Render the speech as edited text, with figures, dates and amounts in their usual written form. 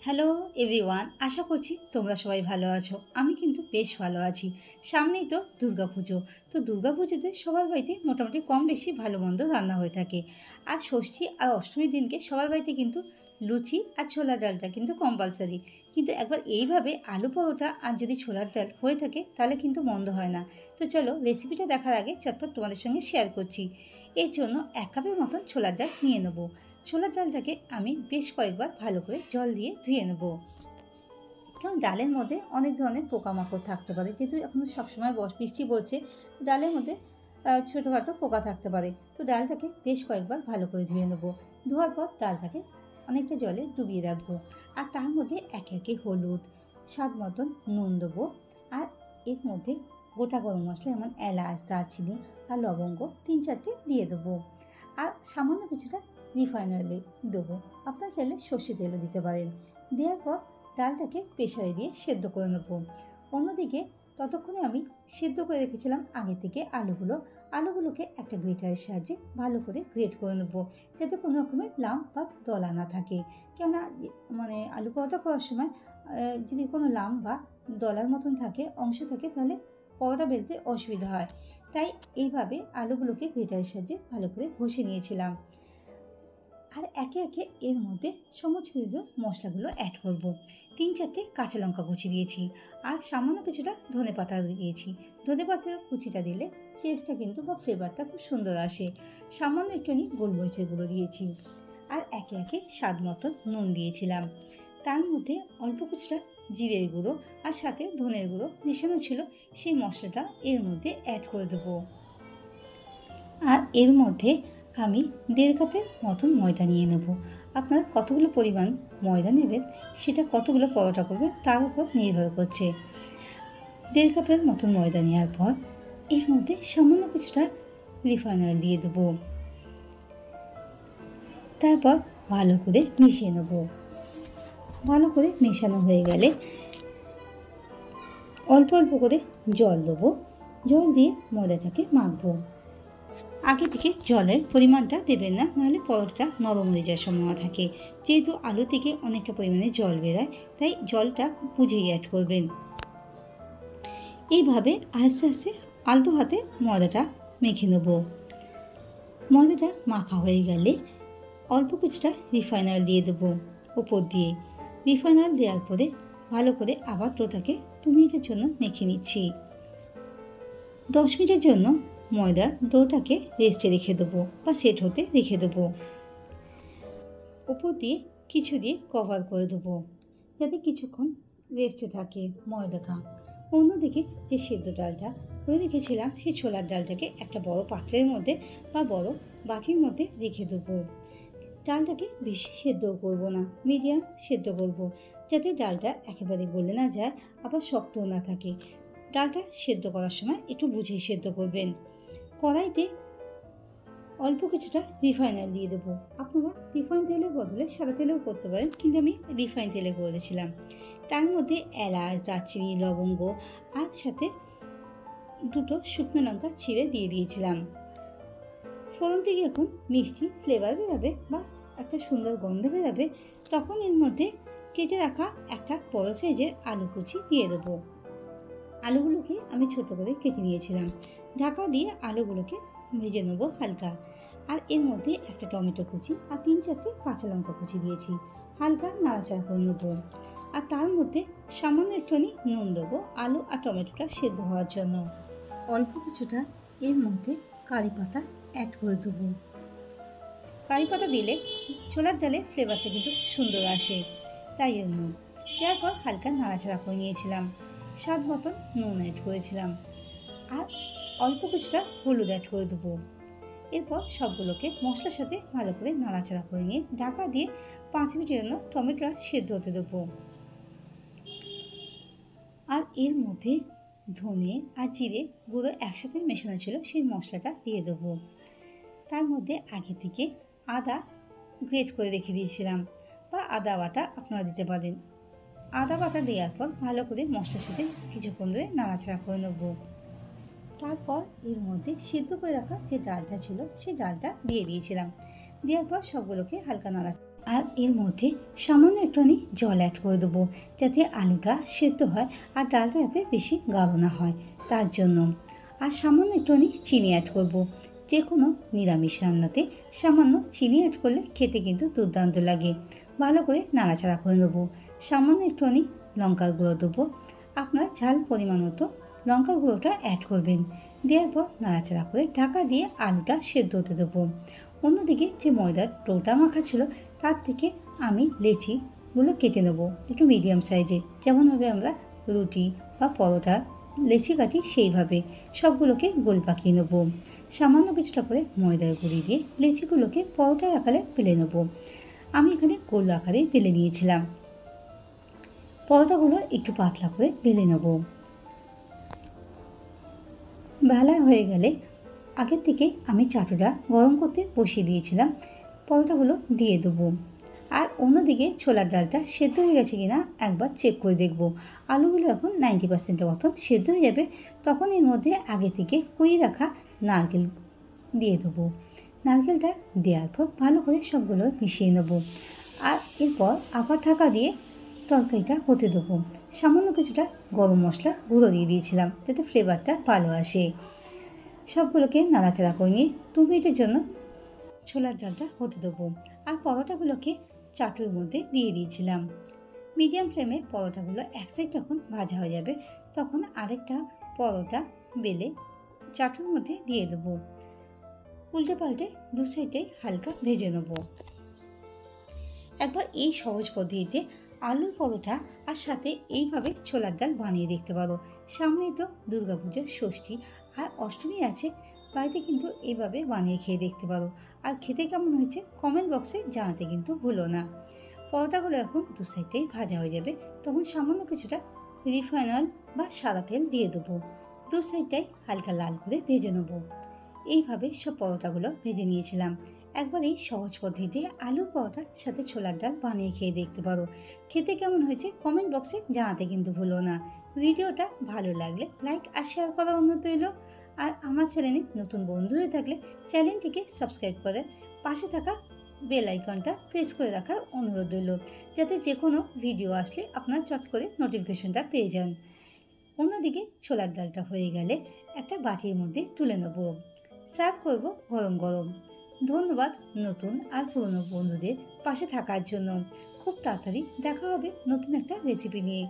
Hello everyone, আশা করছি তোমরা সবাই ভালো আছো। আমি কিন্তু বেশ ভালো আছি। সামনেই তো দুর্গাপুজো। তো দুর্গাপুজোতে সবার বাড়িতে মোটামুটি কম বেশি ভালো মন্দ রান্না হয়ে থাকে। আর ষষ্ঠী আর অষ্টমীর দিনকে সবার বাড়িতে কিন্তু লুচি আর ছোলার ডালটা কিন্তু কম্পালসারি। কিন্তু একবার এইভাবে আলু পরোটা আর যদি ছোলার ডাল হয়ে থাকে তাহলে কিন্তু মন্দ হয় না। তো চলো রেসিপিটা দেখার আগে চটপট তোমাদের সঙ্গে শেয়ার করছি। এর জন্য 1 কাপের মতন ছোলার ডাল নিয়ে নেবো। ছোলার ডালটাকে আমি বেশ কয়েকবার ভালো করে জল দিয়ে ধুয়ে নেব। কারণ ডালের মধ্যে অনেক ধরনের পোকামাকড় থাকতে পারে, যেহেতু এখন সবসময় বৃষ্টি পড়ছে, ডালের মধ্যে ছোটোখাটো পোকা থাকতে পারে। তো ডালটাকে বেশ কয়েকবার ভালো করে ধুয়ে নেব। ধোয়ার পর ডালটাকে অনেকটা জলে ডুবিয়ে রাখবো। আর তার মধ্যে একে একে হলুদ, স্বাদ মতন নুন দেবো। আর এর মধ্যে গোটা গরম মশলা যেমন এলাচ, দারচিনি আর লবঙ্গ 3-4টে দিয়ে দেবো। আর সামান্য কিছুটা রিফাইন অয়েলে দেবো। আপনারা চাইলে সর্ষে তেলও দিতে পারেন। দেওয়ার পর ডালটাকে প্রেসারে দিয়ে সেদ্ধ করে নেবো। অন্যদিকে ততক্ষণে আমি সেদ্ধ করে রেখেছিলাম আগে থেকে আলুগুলোকে একটা গ্রেটারের সাহায্যে ভালো করে গ্রেট করে নেবো, যাতে কোনো রকমের লাম্প বা দলা না থাকে। কেননা আলু পরোটা করার সময় যদি কোনো লাম্প বা দলার মতন অংশ থাকে তাহলে পরোটা বেলতে অসুবিধা হয়। তাই এইভাবে আলুগুলোকে গ্রেটারের সাহায্যে ভালো করে ঘষে নিয়েছিলাম। আর একে একে এর মধ্যে সমস্ত মশলাগুলো অ্যাড করব। 3-4টে কাঁচা লঙ্কা কুচি দিয়েছি আর সামান্য কিছুটা ধনেপাতা দিয়েছি। ধনেপাতার কুচিটা দিলে টেস্টটা কিন্তু বা ফ্লেভারটা খুব সুন্দর আসে। সামান্য একটুখানি গোলমরিচের গুঁড়ো দিয়েছি আর একে একে স্বাদ মতন নুন দিয়েছিলাম। তার মধ্যে অল্প কিছুটা জিরের গুঁড়ো আর সাথে ধনের গুঁড়ো মেশানো ছিল, সেই মশলাটা এর মধ্যে অ্যাড করে দেবো। আর এর মধ্যে আমি 1.5 কাপের মতন ময়দা নিয়ে নেব। আপনারা কতগুলো পরিমাণ ময়দা নেবেন সেটা কতগুলো পরোটা করবেন তার উপর নির্ভর করছে। 1.5 কাপের মতন ময়দা নেওয়ার পর এর মধ্যে সামান্য কিছুটা রিফাইন অয়েল দিয়ে দেবো। তারপর ভালো করে মিশিয়ে নেব। ভালো করে মেশানো হয়ে গেলে অল্প অল্প করে জল দেবো। জল দিয়ে ময়দাটাকে মাখবো। আগে থেকে জলের পরিমাণটা দেবেন না, নাহলে পরোটাটা নরম হয়ে যাওয়ার সম্ভাবনা থাকে। যেহেতু আলু থেকে অনেকটা পরিমাণে জল বেরোয়, তাই জলটা বুঝেই অ্যাড করবেন। এইভাবে আস্তে আস্তে আলতো হাতে ময়দাটা মেখে নেব। ময়দাটা মাখা হয়ে গেলে অল্প কিছুটা রিফাইন অয়েল দিয়ে দেবো উপর দিয়ে। রিফাইন অয়েল দেওয়ার পরে ভালো করে আবার ডোটাকে 2 মিনিটের জন্য মেখে নিচ্ছি। 10 মিনিটের জন্য ময়দার ডোটাকে রেস্টে রেখে দেবো বা সেট হতে রেখে দেবো। উপর দিয়ে কিছু দিয়ে কভার করে দেবো, যাতে কিছুক্ষণ রেস্টে থাকে ময়দাটা। অন্যদিকে যে সেদ্ধ ডালটা করে রেখেছিলাম সেই ছোলার ডালটাকে একটা বড় পাত্রের মধ্যে বা বড় বাটির মধ্যে রেখে দেবো। ডালটাকে বেশি সেদ্ধ করব না, মিডিয়াম সেদ্ধ করব, যাতে ডালটা একেবারে গলে না যায় আবার শক্তও না থাকে। ডালটা সেদ্ধ করার সময় একটু বুঝেই সেদ্ধ করবেন। কড়াইতে অল্প কিছুটা রিফাইন অয়েল দিয়ে দেবো। আপনারা রিফাইন তেলের বদলে সাদা তেলেও করতে পারেন, কিন্তু আমি রিফাইন তেলে করেছিলাম। তার মধ্যে এলাচ, দারচিনি, লবঙ্গ আর সাথে 2টো শুকনো লঙ্কা ছিঁড়ে দিয়ে দিয়েছিলাম। ফোড়ন থেকে এখন মিষ্টি ফ্লেভার বেরাবে বা একটা সুন্দর গন্ধ বেরাবে, তখন এর মধ্যে কেটে রাখা একটা বড় সাইজের আলু কুচি দিয়ে দেবো। আলুগুলোকে আমি ছোট করে কেটে নিয়েছিলাম। ঢাকা দিয়ে আলুগুলোকে ভেজে নেবো হালকা। আর এর মধ্যে একটা টমেটো কুচি আর 3-4টে কাঁচা লঙ্কা কুচি দিয়েছি। হালকা নাড়াচাড়া করে নেবো। আর তার মধ্যে সামান্য একটুখানি নুন দেবো আলু আর টমেটোটা সেদ্ধ হওয়ার জন্য। অল্প কিছুটা এর মধ্যে কারি পাতা অ্যাড করে দেবো। কারি পাতা দিলে ছোলার ডালে ফ্লেভারটা কিন্তু সুন্দর আসে, তাই জন্য। দেওয়ার পর হালকা নাড়াচাড়া করে নিয়েছিলাম। স্বাদ মতন নুন অ্যাড করেছিলাম আর অল্প কিছুটা হলুদ অ্যাড করে দেবো। এরপর সবগুলোকে মশলার সাথে ভালো করে নাড়াচাড়া করে নিয়ে ঢাকা দিয়ে 5 মিনিটের জন্য টমেটোটা সেদ্ধ হতে দেবো। আর এর মধ্যে ধনে আর জিরে গুঁড়ো একসাথে মেশানো ছিল, সেই মশলাটা দিয়ে দেবো। তার মধ্যে আগে থেকে আদা গ্রেট করে রেখে দিয়েছিলাম বা আদা বাটা আপনারা দিতে পারেন। আদা বাটা দেওয়ার পর ভালো করে মশলার সাথে কিছুক্ষণ ধরে নাড়াচাড়া করে নেব। তারপর এর মধ্যে সিদ্ধ করে রাখা যে ডালটা ছিল সেই ডালটা দিয়ে দিয়েছিলাম। দেওয়ার পর সবগুলোকে হালকা নাড়াচাড়া আর এর মধ্যে সামান্য একটুখানি জল অ্যাড করে দেবো, যাতে আলুটা সেদ্ধ হয় আর ডালটা যাতে বেশি গাঢ় না হয় তার জন্য। আর সামান্য একটুখানি চিনি অ্যাড করব। যে কোনো নিরামিষ রান্নাতে সামান্য চিনি অ্যাড করলে খেতে কিন্তু দুর্দান্ত লাগে। ভালো করে নাড়াচাড়া করে নেবো। সামান্য একটুখানি লঙ্কার গুঁড়ো দেবো। আপনার ঝাল পরিমাণ মতো লঙ্কার গুঁড়োটা অ্যাড করবেন। দেওয়ার পর নাড়াচাড়া করে ঢাকা দিয়ে আলুটা সেদ্ধ হতে দেবো। অন্যদিকে যে ময়দার ডোটা মাখা ছিল তার থেকে আমি লেচিগুলো কেটে নেবো একটু মিডিয়াম সাইজে, যেমনভাবে আমরা রুটি বা পরোটা লেচি কাটি সেইভাবে সবগুলোকে গোল পাকিয়ে নেবো। সামান্য কিছুটা করে ময়দার গুঁড়ি দিয়ে লেচিগুলোকে পরোটার আকারে বেলে নেবো। আমি এখানে গোল আকারে বেলে নিয়েছিলাম। পরোটাগুলো একটু পাতলা করে বেলে নেব। বেলা হয়ে গেলে আগের থেকে আমি চাটুটা গরম করতে বসিয়ে দিয়েছিলাম, পরোটাগুলো দিয়ে দেবো। আর অন্যদিকে ছোলার ডালটা সেদ্ধ হয়ে গেছে কিনা একবার চেক করে দেখব। আলুগুলো এখন 90% মতন সেদ্ধ হয়ে যাবে, তখন এর মধ্যে আগে থেকে কুড়িয়ে রাখা নারকেল দিয়ে দেবো। নারকেলটা দেওয়ার পর ভালো করে সবগুলো মিশিয়ে নেব। আর এরপর আবার ঢাকা দিয়ে তরকারিটা হতে দেবো। সামান্য কিছুটা গরম মশলা গুঁড়ো দিয়ে দিয়েছিলাম যাতে ফ্লেভারটা ভালো আসে। সবগুলোকে নাড়াচাড়া করে নিয়ে 2 মিনিটের জন্য ছোলার ডালটা হতে দেবো। আর পরোটাগুলোকে চাটুর মধ্যে দিয়ে দিয়েছিলাম। মিডিয়াম ফ্লেমে পরোটাগুলো এক সাইড যখন ভাজা হয়ে যাবে তখন আরেকটা পরোটা বেলে চাটুর মধ্যে দিয়ে দেবো। উল্টে পাল্টে দু সাইডে হালকা ভেজে নেবো। একবার এই সহজ পদ্ধতিতে আলুর পরোটা আর সাথে এইভাবে ছোলার ডাল বানিয়ে দেখতে পারো। সামনেই তো দুর্গাপুজোর ষষ্ঠী আর অষ্টমী আছে, বাড়িতে কিন্তু এইভাবে বানিয়ে খেয়ে দেখতে পারো। আর খেতে কেমন হয়েছে কমেন্ট বক্সে জানাতে কিন্তু ভুলো না। পরোটাগুলো এখন দু সাইডেই ভাজা হয়ে যাবে, তখন সামান্য কিছুটা রিফাইন অয়েল বা সাদা তেল দিয়ে দেবো। দু সাইডটাই হালকা লাল করে ভেজে নেবো। এইভাবে সব পরোটাগুলো ভেজে নিয়েছিলাম। একবার এই সহজ পদ্ধতিতে আলুর পরোটার সাথে ছোলার ডাল বানিয়ে খেয়ে দেখতে পারো। খেতে কেমন হয়েছে কমেন্ট বক্সে জানাতে কিন্তু ভুলো না। ভিডিওটা ভালো লাগলে লাইক আর শেয়ার করার অনুরোধ রইল। আর আমার চ্যানেলে নতুন বন্ধু হয়ে থাকলে চ্যানেলটিকে সাবস্ক্রাইব করে পাশে থাকা বেল আইকনটা প্রেস করে রাখার অনুরোধ রইল, যাতে যে কোনো ভিডিও আসলে আপনারা চট করে নোটিফিকেশনটা পেয়ে যান। অন্যদিকে ছোলার ডালটা হয়ে গেলে একটা বাটির মধ্যে তুলে নেব। সার্ভ করব গরম গরম। ধন্যবাদ নতুন আর পুরনো বন্ধুদের পাশে থাকার জন্য। খুব তাড়াতাড়ি দেখা হবে নতুন একটা রেসিপি নিয়ে।